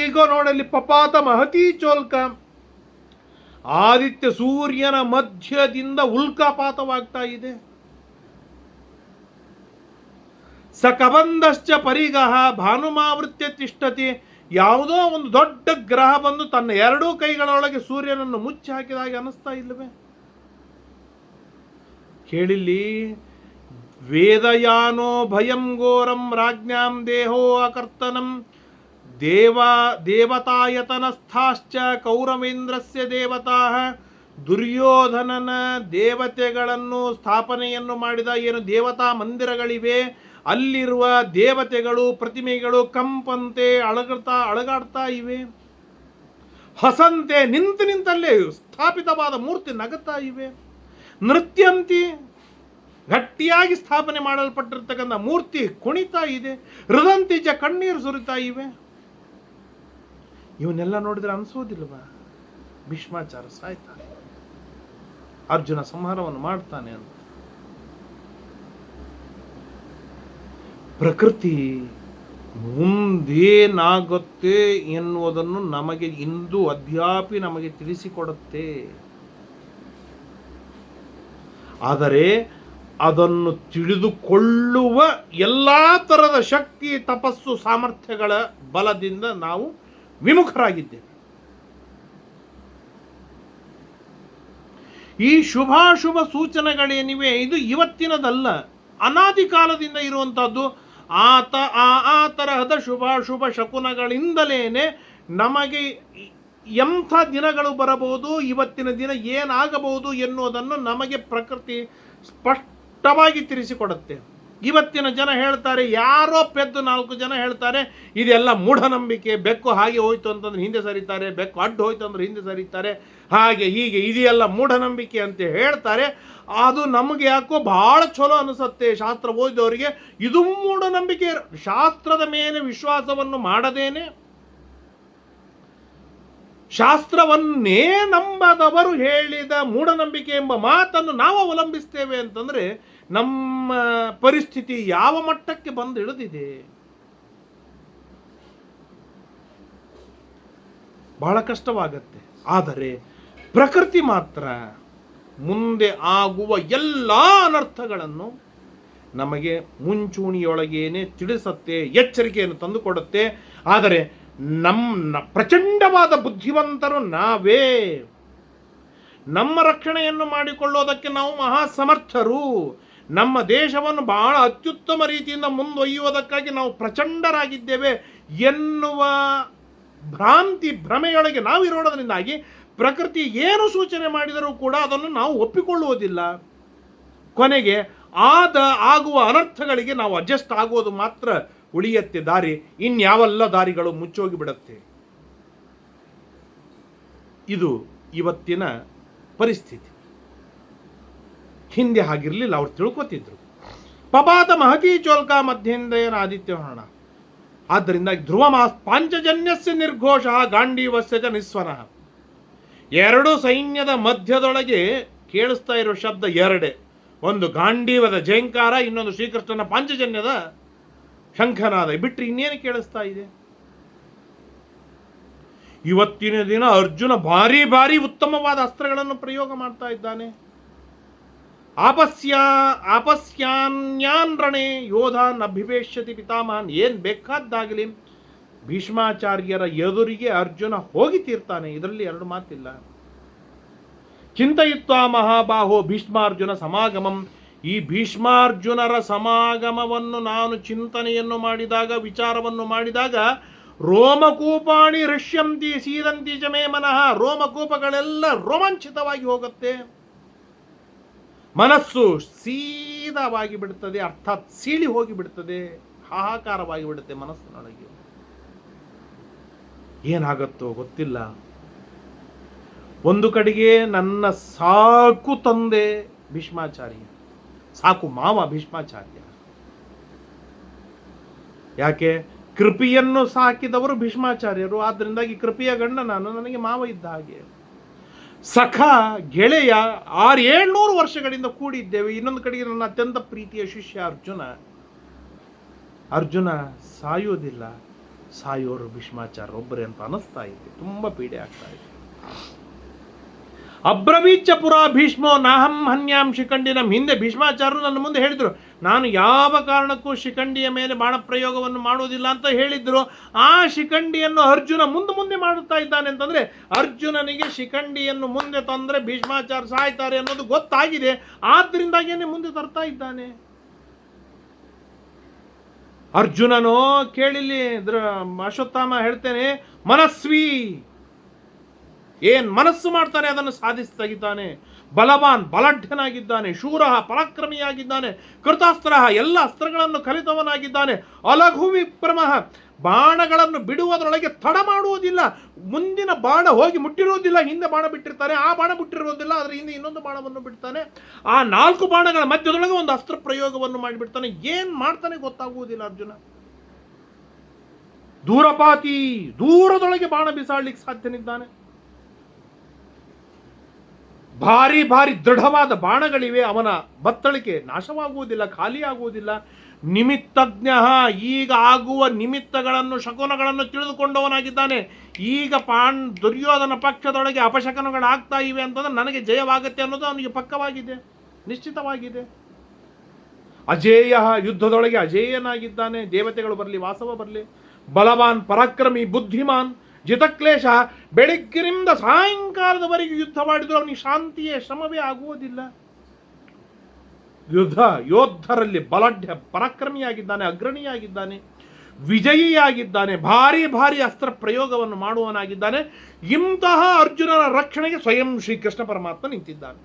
S1: ಈಗ ನೋಡಲ್ಲಿ ಪಪಾತ ಮಹತಿ ಚೋಲ್ಕ, ಆದಿತ್ಯ ಸೂರ್ಯನ ಮಧ್ಯದಿಂದ ಉಲ್ಕಾಪಾತವಾಗ್ತಾ ಇದೆ. ಸ ಕಬಂಧಶ್ಚ ಪರಿಗಹ ಭಾನುಮಾವೃತ್ಯ ತಿಷ್ಠತೆ, ಯಾವುದೋ ಒಂದು ದೊಡ್ಡ ಗ್ರಹ ಬಂದು ತನ್ನ ಎರಡೂ ಕೈಗಳೊಳಗೆ ಸೂರ್ಯನನ್ನು ಮುಚ್ಚಿ ಹಾಕಿದಾಗೆ ಅನ್ನಿಸ್ತಾ ಇಲ್ಲವೇ? ಕೇಳಿಲ್ಲಿ, ವೇದಯಾನೋ ಭಯಂ ಘೋರಂ ರಾಜ್ಞಾಂ ದೇಹೋ ಅಕರ್ತನಂ ದೇವತಾಯತನಸ್ಥಾಶ್ಚ ಕೌರವೇಂದ್ರಸ್ಯ ದೇವತಾ. ದುರ್ಯೋಧನನ ದೇವತೆಗಳನ್ನು ಸ್ಥಾಪನೆಯನ್ನು ಮಾಡಿದ ಏನು ದೇವತಾ ಮಂದಿರಗಳಿವೆ, ಅಲ್ಲಿರುವ ದೇವತೆಗಳು ಪ್ರತಿಮೆಗಳು ಕಂಪಂತೆ ಅಳಗಾಡ್ತಾ ಇವೆ. ಹಸಂತೆ ನಿಂತಲ್ಲೇ ಸ್ಥಾಪಿತವಾದ ಮೂರ್ತಿ ನಗುತ್ತಾ ಇವೆ. ನೃತ್ಯಂತಿ ಗಟ್ಟಿಯಾಗಿ ಸ್ಥಾಪನೆ ಮಾಡಲ್ಪಟ್ಟಿರ್ತಕ್ಕಂಥ ಮೂರ್ತಿ ಕುಣಿತಾ ಇದೆ. ಹೃದಂತಿಜ ಕಣ್ಣೀರು ಸುರಿತಾ ಇವೆ. ಇವನ್ನೆಲ್ಲ ನೋಡಿದ್ರೆ ಅನಿಸೋದಿಲ್ವಾ ಭೀಷ್ಮಾಚಾರ್ಯ ಸಾಯ್ತಾನೆ, ಅರ್ಜುನ ಸಂಹಾರವನ್ನು ಮಾಡ್ತಾನೆ ಅಂತ? ಪ್ರಕೃತಿ ಮುಂದೇನಾಗುತ್ತೆ ಎನ್ನುವುದನ್ನು ನಮಗೆ ಇಂದು ಅಧ್ಯಾಪಿ ನಮಗೆ ತಿಳಿಸಿಕೊಡುತ್ತೆ. ಆದರೆ ಅದನ್ನು ತಿಳಿದುಕೊಳ್ಳುವ ಎಲ್ಲ ಥರದ ಶಕ್ತಿ, ತಪಸ್ಸು, ಸಾಮರ್ಥ್ಯಗಳ ಬಲದಿಂದ ನಾವು ವಿಮುಖರಾಗಿದ್ದೇವೆ. ಈ ಶುಭಾಶುಭ ಸೂಚನೆಗಳೇನಿವೆ ಇದು ಇವತ್ತಿನದಲ್ಲ, ಅನಾದಿ ಕಾಲದಿಂದ ಇರುವಂಥದ್ದು. ಆ ತರಹದ ಶುಭಾಶುಭ ಶಕುನಗಳಿಂದಲೇನೆ ನಮಗೆ ಎಂಥ ದಿನಗಳು ಬರಬಹುದು, ಇವತ್ತಿನ ದಿನ ಏನಾಗಬಹುದು ಎನ್ನುವುದನ್ನು ನಮಗೆ ಪ್ರಕೃತಿ ಸ್ಪಷ್ಟವಾಗಿ ತಿಳಿಸಿಕೊಡುತ್ತೆ. ಇವತ್ತಿನ ಜನ ಹೇಳ್ತಾರೆ, ಯಾರೋ ಪೆದ್ದು 4 ಜನ ಹೇಳ್ತಾರೆ ಇದೆಲ್ಲ ಮೂಢನಂಬಿಕೆ, ಬೆಕ್ಕು ಹಾಗೆ ಹೋಯ್ತು ಅಂತಂದ್ರೆ ಹಿಂದೆ ಸರಿತಾರೆ, ಬೆಕ್ಕು ಅಡ್ಡು ಹೋಯ್ತು ಅಂದ್ರೆ ಹಿಂದೆ ಸರಿತಾರೆ, ಹಾಗೆ ಹೀಗೆ ಇದೆಲ್ಲ ಮೂಢನಂಬಿಕೆ ಅಂತ ಹೇಳ್ತಾರೆ. ಅದು ನಮಗೆ ಯಾಕೋ ಭಾಳ ಚಲೋ ಅನಿಸುತ್ತೆ. ಶಾಸ್ತ್ರ ಓದಿದವರಿಗೆ ಇದು ಮೂಢನಂಬಿಕೆ. ಶಾಸ್ತ್ರದ ಮೇಲೆ ವಿಶ್ವಾಸವನ್ನು ಮಾಡದೇನೆ, ಶಾಸ್ತ್ರವನ್ನೇ ನಂಬದವರು ಹೇಳಿದ ಮೂಢನಂಬಿಕೆ ಎಂಬ ಮಾತನ್ನು ನಾವು ಅವಲಂಬಿಸ್ತೇವೆ ಅಂತಂದರೆ ನಮ್ಮ ಪರಿಸ್ಥಿತಿ ಯಾವ ಮಟ್ಟಕ್ಕೆ ಬಂದು ಇಳಿದಿದೆ? ಬಹಳ ಕಷ್ಟವಾಗತ್ತೆ. ಆದರೆ ಪ್ರಕೃತಿ ಮಾತ್ರ ಮುಂದೆ ಆಗುವ ಎಲ್ಲ ಅನರ್ಥಗಳನ್ನು ನಮಗೆ ಮುಂಚೂಣಿಯೊಳಗೇನೆ ತಿಳಿಸುತ್ತೆ, ಎಚ್ಚರಿಕೆಯನ್ನು ತಂದುಕೊಡುತ್ತೆ. ಆದರೆ ನಮ್ಮ ಪ್ರಚಂಡವಾದ ಬುದ್ಧಿವಂತರು ನಾವೇ. ನಮ್ಮ ರಕ್ಷಣೆಯನ್ನು ಮಾಡಿಕೊಳ್ಳೋದಕ್ಕೆ ನಾವು ಮಹಾಸಮರ್ಥರು. ನಮ್ಮ ದೇಶವನ್ನು ಬಹಳ ಅತ್ಯುತ್ತಮ ರೀತಿಯಿಂದ ಮುಂದೊಯ್ಯುವುದಕ್ಕಾಗಿ ನಾವು ಪ್ರಚಂಡರಾಗಿದ್ದೇವೆ ಎನ್ನುವ ಭ್ರಮೆಯೊಳಗೆ ನಾವಿರೋದ್ರಿಂದಾಗಿ ಪ್ರಕೃತಿ ಏನು ಸೂಚನೆ ಮಾಡಿದರೂ ಕೂಡ ಅದನ್ನು ನಾವು ಒಪ್ಪಿಕೊಳ್ಳುವುದಿಲ್ಲ. ಕೊನೆಗೆ ಆಗುವ ಅನರ್ಥಗಳಿಗೆ ನಾವು ಅಡ್ಜಸ್ಟ್ ಆಗುವುದು ಮಾತ್ರ ಉಳಿಯತ್ತೆ ದಾರಿ. ಇನ್ಯಾವೆಲ್ಲ ದಾರಿಗಳು ಮುಚ್ಚೋಗಿ ಬಿಡುತ್ತೆ. ಇದು ಇವತ್ತಿನ ಪರಿಸ್ಥಿತಿ. ಹಿಂದೆ ಹಾಗಿರಲಿಲ್ಲ, ಅವ್ರು ತಿಳ್ಕೊತಿದ್ರು. ಪಪಾತ ಮಹತಿ ಚೋಲ್ಕ ಮಧ್ಯೆಯಿಂದ ಆದಿತ್ಯ ಹರಣ. ಆದ್ದರಿಂದ ಧ್ರುವ ಪಾಂಚಜನ್ಯಸ್ಯ ನಿರ್ಘೋಷ ಗಾಂಡೀವಸ್ಯ ಚ ನಿಸ್ವನಃ. 2 ಸೈನ್ಯದ ಮಧ್ಯದೊಳಗೆ ಕೇಳಿಸ್ತಾ ಇರೋ ಶಬ್ದ 2. ಒಂದು ಗಾಂಡೀವದ ಜಯಂಕಾರ, ಇನ್ನೊಂದು ಶ್ರೀಕೃಷ್ಣನ ಪಾಂಚಜನ್ಯದ ಶಂಖನಾದ. ಬಿಟ್ಟರೆ ಇನ್ನೇನು ಕೇಳಿಸ್ತಾ ಇದೆ? ಇವತ್ತಿನ ದಿನ ಅರ್ಜುನ ಭಾರಿ ಉತ್ತಮವಾದ ಅಸ್ತ್ರಗಳನ್ನು ಪ್ರಯೋಗ ಮಾಡ್ತಾ ಇದ್ದಾನೆ. ಆಪಸ್ಯಾನ್ಯಾನ್ ರಣೆ ಯೋಧಾನ್ ಅಭಿವೇಶ್ಯತಿ ಪಿತಾಮಹನ್. ಏನು ಬೇಕಾದ್ದಾಗಲಿ ಭೀಷ್ಮಾಚಾರ್ಯರ ಎದುರಿಗೆ ಅರ್ಜುನ ಹೋಗಿ ತೀರ್ತಾನೆ. ಇದರಲ್ಲಿ 2 ಮಾತಿಲ್ಲ. ಚಿಂತಯಿತ್ವಾ ಮಹಾಬಾಹೋ ಭೀಷ್ಮಾರ್ಜುನ ಸಮಾಗಮಂ. ಈ ಭೀಷ್ಮಾರ್ಜುನರ ಸಮಾಗಮವನ್ನು ನಾನು ಚಿಂತನೆಯನ್ನು ಮಾಡಿದಾಗ, ವಿಚಾರವನ್ನು ಮಾಡಿದಾಗ, ರೋಮಕೂಪಾಣಿ ಹೃಷ್ಯಂತಿ ಸೀದಂತಿ ಚ ಮೇ ಮನಃ. ರೋಮಕೂಪಗಳೆಲ್ಲ ರೋಮಾಂಚಿತವಾಗಿ ಹೋಗುತ್ತೆ. ಮನಸ್ಸು ಸೀದವಾಗಿ ಬಿಡುತ್ತದೆ, ಅರ್ಥಾತ್ ಸೀಳಿ ಹೋಗಿ ಬಿಡುತ್ತದೆ, ಹಾಹಾಕಾರವಾಗಿ ಬಿಡುತ್ತೆ ಮನಸ್ಸಿನೊಳಗೆ. ಏನಾಗತ್ತೋ ಗೊತ್ತಿಲ್ಲ. ಒಂದು ಕಡೆಗೆ ನನ್ನ ಸಾಕು ತಂದೆ ಭೀಷ್ಮಾಚಾರ್ಯ, ಸಾಕು ಮಾವ ಭೀಷ್ಮಾಚಾರ್ಯ. ಯಾಕೆ? ಕೃಪಿಯನ್ನು ಸಾಕಿದವರು ಭೀಷ್ಮಾಚಾರ್ಯರು. ಆದ್ದರಿಂದಾಗಿ ಕೃಪಿಯ ಗಂಡ ನಾನು, ನನಗೆ ಮಾವ ಇದ್ದ ಹಾಗೆ. ಸಖ ಗೆಳೆಯ, 600-700 ವರ್ಷಗಳಿಂದ ಕೂಡಿದ್ದೇವೆ. ಇನ್ನೊಂದು ಕಡೆಗೆ ನನ್ನ ಅತ್ಯಂತ ಪ್ರೀತಿಯ ಶಿಷ್ಯ ಅರ್ಜುನ ಸಾಯೋದಿಲ್ಲ, ಸಾಯೋರು ಭೀಷ್ಮಾಚಾರ್ಯ ಒಬ್ಬರೇ ಅಂತ ಅನಿಸ್ತಾ ಇದೆ. ತುಂಬ ಪೀಡೆ ಆಗ್ತಾ ಇದೆ. ಅಬ್ರವೀಚ ಪುರಾ ಭೀಷ್ಮೋ ನಾಹಂ ಹನ್ಯಾಂ ಶಿಖಂಡಿ. ನಮ್ಮ ಹಿಂದೆ ಭೀಷ್ಮಾಚಾರ್ಯರು ನನ್ನ ಮುಂದೆ ಹೇಳಿದರು, ನಾನು ಯಾವ ಕಾರಣಕ್ಕೂ ಶಿಖಂಡಿಯ ಮೇಲೆ ಬಾಣ ಪ್ರಯೋಗವನ್ನು ಮಾಡುವುದಿಲ್ಲ ಅಂತ ಹೇಳಿದ್ರು. ಆ ಶಿಖಂಡಿಯನ್ನು ಅರ್ಜುನ ಮುಂದೆ ಮಾಡುತ್ತಾ ಇದ್ದಾನೆ ಅಂತಂದರೆ, ಅರ್ಜುನನಿಗೆ ಶಿಖಂಡಿಯನ್ನು ಮುಂದೆ ತಂದರೆ ಭೀಷ್ಮಾಚಾರ್ಯ ಸಾಯ್ತಾರೆ ಅನ್ನೋದು ಗೊತ್ತಾಗಿದೆ, ಆದ್ದರಿಂದಾಗಿಯೇ ಮುಂದೆ ತರ್ತಾ ಇದ್ದಾನೆ. ಅರ್ಜುನನು ಕೇಳಿಲಿ, ಅಶ್ವತ್ಥಾಮ ಹೇಳ್ತೇನೆ, ಮನಸ್ವಿ, ಏನ್ ಮನಸ್ಸು ಮಾಡ್ತಾನೆ ಅದನ್ನು ಸಾಧಿಸಿ ತೆಗಿತಾನೆ. ಬಲವಾನ್, ಬಲಾಢ್ಯನಾಗಿದ್ದಾನೆ. ಶೂರ, ಪರಾಕ್ರಮಿಯಾಗಿದ್ದಾನೆ. ಕೃತಾಸ್ತ್ರ, ಎಲ್ಲ ಅಸ್ತ್ರಗಳನ್ನು ಕಲಿತವನಾಗಿದ್ದಾನೆ. ಅಲಘು ವಿಪ್ರಮ, ಬಾಣಗಳನ್ನು ಬಿಡುವುದರೊಳಗೆ ತಡ ಮಾಡುವುದಿಲ್ಲ. ಮುಂದಿನ ಬಾಣ ಹೋಗಿ ಮುಟ್ಟಿರುವುದಿಲ್ಲ, ಹಿಂದೆ ಬಾಣ ಬಿಟ್ಟಿರ್ತಾನೆ, ಆ ಬಾಣ ಬಿಟ್ಟಿರುವುದಿಲ್ಲ, ಅದರ ಹಿಂದೆ ಇನ್ನೊಂದು ಬಾಣವನ್ನು ಬಿಡ್ತಾನೆ. ಆ 4 ಬಾಣಗಳ ಮಧ್ಯದೊಳಗೆ ಒಂದು ಅಸ್ತ್ರ ಪ್ರಯೋಗವನ್ನು ಮಾಡಿಬಿಡ್ತಾನೆ. ಏನ್ ಮಾಡ್ತಾನೆ ಗೊತ್ತಾಗುವುದಿಲ್ಲ ಅರ್ಜುನ. ದೂರಪಾತಿ, ದೂರದೊಳಗೆ ಬಾಣ ಬಿಸಾಡ್ಲಿಕ್ಕೆ ಸಾಧ್ಯನಿದ್ದಾನೆ. ಭಾರಿ ದೃಢವಾದ ಬಾಣಗಳಿವೆ. ಅವನ ಬತ್ತಳಿಕೆ ನಾಶವಾಗುವುದಿಲ್ಲ, ಖಾಲಿಯಾಗುವುದಿಲ್ಲ. ನಿಮಿತ್ತಜ್ಞ, ಈಗ ಆಗುವ ನಿಮಿತ್ತಗಳನ್ನು, ಶಕುನಗಳನ್ನು ತಿಳಿದುಕೊಂಡವನಾಗಿದ್ದಾನೆ. ಈಗ ದುರ್ಯೋಧನ ಪಕ್ಷದೊಳಗೆ ಅಪಶಕನಗಳಾಗ್ತಾ ಇವೆ ಅಂತಂದ್ರೆ ನನಗೆ ಜಯವಾಗುತ್ತೆ ಅನ್ನೋದು ಅವನಿಗೆ ಪಕ್ಕವಾಗಿದೆ, ನಿಶ್ಚಿತವಾಗಿದೆ. ಅಜೇಯ, ಯುದ್ಧದೊಳಗೆ ಅಜೇಯನಾಗಿದ್ದಾನೆ. ದೇವತೆಗಳು ಬರಲಿ, ವಾಸವ ಬರಲಿ. ಬಲವಾನ್, ಪರಾಕ್ರಮಿ, ಬುದ್ಧಿಮಾನ್, ಜಿತಕ್ಲೇಶ. ಬೆಳಗ್ಗಿನಿಂದ ಸಾಯಂಕಾಲದವರೆಗೆ ಯುದ್ಧ ಮಾಡಿದ್ರು ಅವನಿಗೆ ಶಾಂತಿಯೇ, ಶ್ರಮವೇ ಆಗುವುದಿಲ್ಲ. ಯೋಧರಲ್ಲಿ ಬಲಾಢ್ಯ, ಪರಾಕ್ರಮಿಯಾಗಿದ್ದಾನೆ, ಅಗ್ರಣಿಯಾಗಿದ್ದಾನೆ, ವಿಜಯಿಯಾಗಿದ್ದಾನೆ. ಭಾರಿ ಅಸ್ತ್ರ ಪ್ರಯೋಗವನ್ನು ಮಾಡುವವನಾಗಿದ್ದಾನೆ. ಇಂತಹ ಅರ್ಜುನನ ರಕ್ಷಣೆಗೆ ಸ್ವಯಂ ಶ್ರೀಕೃಷ್ಣ ಪರಮಾತ್ಮ ನಿಂತಿದ್ದಾನೆ.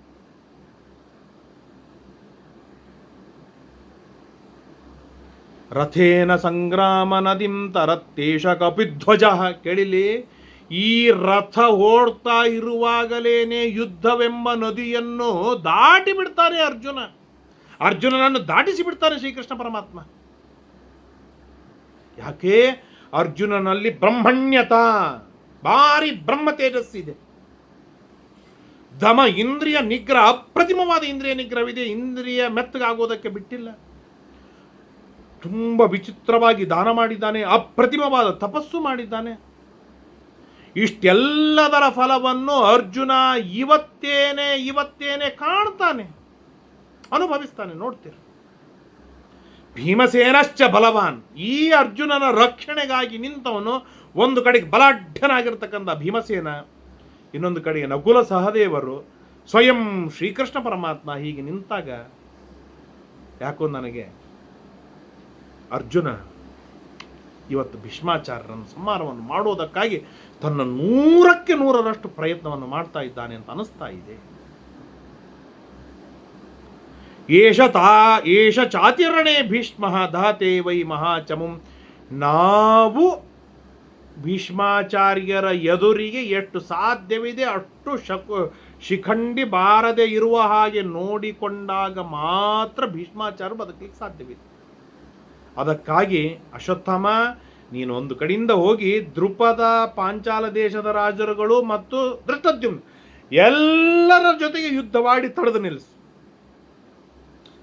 S1: ರಥೇನ ಸಂಗ್ರಾಮ ನದಿಂ ತರತ್ತೇಶ ಕಪಿಧ್ವಜ. ಕೇಳಿಲಿ, ಈ ರಥ ಓಡ್ತಾ ಇರುವಾಗಲೇನೆ ಯುದ್ಧವೆಂಬ ನದಿಯನ್ನು ದಾಟಿ ಬಿಡ್ತಾರೆ ಅರ್ಜುನನನ್ನು ದಾಟಿಸಿ ಬಿಡ್ತಾರೆ ಶ್ರೀಕೃಷ್ಣ ಪರಮಾತ್ಮ. ಯಾಕೆ? ಅರ್ಜುನನಲ್ಲಿ ಬ್ರಹ್ಮಣ್ಯತ, ಭಾರಿ ಬ್ರಹ್ಮ ತೇಜಸ್ಸಿದೆ. ದಮ, ಇಂದ್ರಿಯ ನಿಗ್ರಹ, ಅಪ್ರತಿಮವಾದ ಇಂದ್ರಿಯ ನಿಗ್ರಹವಿದೆ. ಇಂದ್ರಿಯ ಮೆತ್ತಗಾಗೋದಕ್ಕೆ ಬಿಟ್ಟಿಲ್ಲ. ತುಂಬ ವಿಚಿತ್ರವಾಗಿ ದಾನ ಮಾಡಿದ್ದಾನೆ, ಅಪ್ರತಿಮವಾದ ತಪಸ್ಸು ಮಾಡಿದ್ದಾನೆ. ಇಷ್ಟೆಲ್ಲದರ ಫಲವನ್ನು ಅರ್ಜುನ ಇವತ್ತೇನೆ ಕಾಣ್ತಾನೆ, ಅನುಭವಿಸ್ತಾನೆ. ನೋಡ್ತೀರ, ಭೀಮಸೇನಶ್ಚ ಬಲವಾನ್. ಈ ಅರ್ಜುನನ ರಕ್ಷಣೆಗಾಗಿ ನಿಂತವನು ಒಂದು ಕಡೆಗೆ ಬಲಾಢ್ಯನಾಗಿರ್ತಕ್ಕಂಥ ಭೀಮಸೇನ, ಇನ್ನೊಂದು ಕಡೆಗೆ ನಕುಲ ಸಹದೇವರು, ಸ್ವಯಂ ಶ್ರೀಕೃಷ್ಣ ಪರಮಾತ್ಮ. ಹೀಗೆ ನಿಂತಾಗ ಯಾಕೋ ನನಗೆ ಅರ್ಜುನ ಇವತ್ತು ಭೀಷ್ಮಾಚಾರ್ಯರನ್ನು ಸಂಹಾರವನ್ನು ಮಾಡುವುದಕ್ಕಾಗಿ ತನ್ನ 100ಕ್ಕೆ 100ರಷ್ಟು ಪ್ರಯತ್ನವನ್ನು ಮಾಡ್ತಾ ಇದ್ದಾನೆ ಅಂತ ಅನಿಸ್ತಾ ಇದೆ. ಏಷ ಚಾತಿರಣೆ ಭೀಷ್ಮ ದಹತೆ ವೈ ಮಹಾಚಮುಂ. ನಾವು ಭೀಷ್ಮಾಚಾರ್ಯರ ಎದುರಿಗೆ ಎಷ್ಟು ಸಾಧ್ಯವಿದೆ ಅಷ್ಟು ಶಿಖಂಡಿ ಬಾರದೆ ಇರುವ ಹಾಗೆ ನೋಡಿಕೊಂಡಾಗ ಮಾತ್ರ ಭೀಷ್ಮಾಚಾರ್ಯ ಬದುಕಲಿಕ್ಕೆ ಸಾಧ್ಯವಿದೆ. ಅದಕ್ಕಾಗಿ ಅಶ್ವತ್ಥಾಮ, ನೀನು ಒಂದು ಕಡೆಯಿಂದ ಹೋಗಿ ದ್ರುಪದ, ಪಾಂಚಾಲ ದೇಶದ ರಾಜರುಗಳು ಮತ್ತು ಧೃಷ್ಟದ್ಯುಮ್ನ ಎಲ್ಲರ ಜೊತೆಗೆ ಯುದ್ಧವಾಡಿ ತಡೆದು ನಿಲ್ಲಿಸು.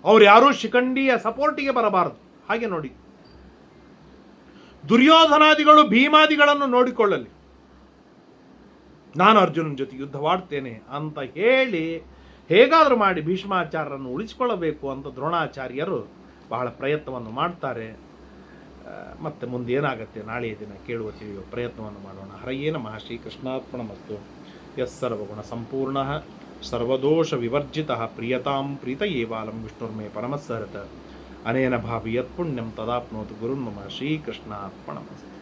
S1: ಅವ್ರು ಯಾರೂ ಶಿಖಂಡಿಯ ಸಪೋರ್ಟಿಗೆ ಬರಬಾರದು. ಹಾಗೆ ನೋಡಿ, ದುರ್ಯೋಧನಾದಿಗಳು, ಭೀಮಾದಿಗಳನ್ನು ನೋಡಿಕೊಳ್ಳಲಿ, ನಾನು ಅರ್ಜುನನ ಜೊತೆ ಯುದ್ಧವಾಡ್ತೇನೆ ಅಂತ ಹೇಳಿ ಹೇಗಾದರೂ ಮಾಡಿ ಭೀಷ್ಮಾಚಾರ್ಯರನ್ನು ಉಳಿಸಿಕೊಳ್ಳಬೇಕು ಅಂತ ದ್ರೋಣಾಚಾರ್ಯರು ಬಹಳ ಪ್ರಯತ್ನವನ್ನು ಮಾಡ್ತಾರೆ. ಮತ್ತೆ ಮುಂದೆ ಏನಾಗುತ್ತೆ ನಾಳೆಯ ದಿನ ಕೇಳುವ ತಿಳಿಯುವ ಪ್ರಯತ್ನವನ್ನು ಮಾಡೋಣ. ಹರಯೇ ನಮಃ. ಶ್ರೀಕೃಷ್ಣಾರ್ಪಣಮಸ್ತು. ಯಸ್ಸರ್ವಗುಣ ಸಂಪೂರ್ಣ ಸರ್ವದೋಷ ವಿವರ್ಜಿತ ಪ್ರಿಯತಾಂ ಪ್ರೀತಯೇವಾಲಂ ವಿಷ್ಣುರ್ಮೇ ಪರಮಸ್ಸರತ ಅನೇನ ಭಾವಿ ಯತ್ಪುಣ್ಯಂ ತದಾಪ್ನೋತು ಗುರುರ್ಮಮ. ಶ್ರೀಕೃಷ್ಣಾರ್ಪಣಮಸ್ತು.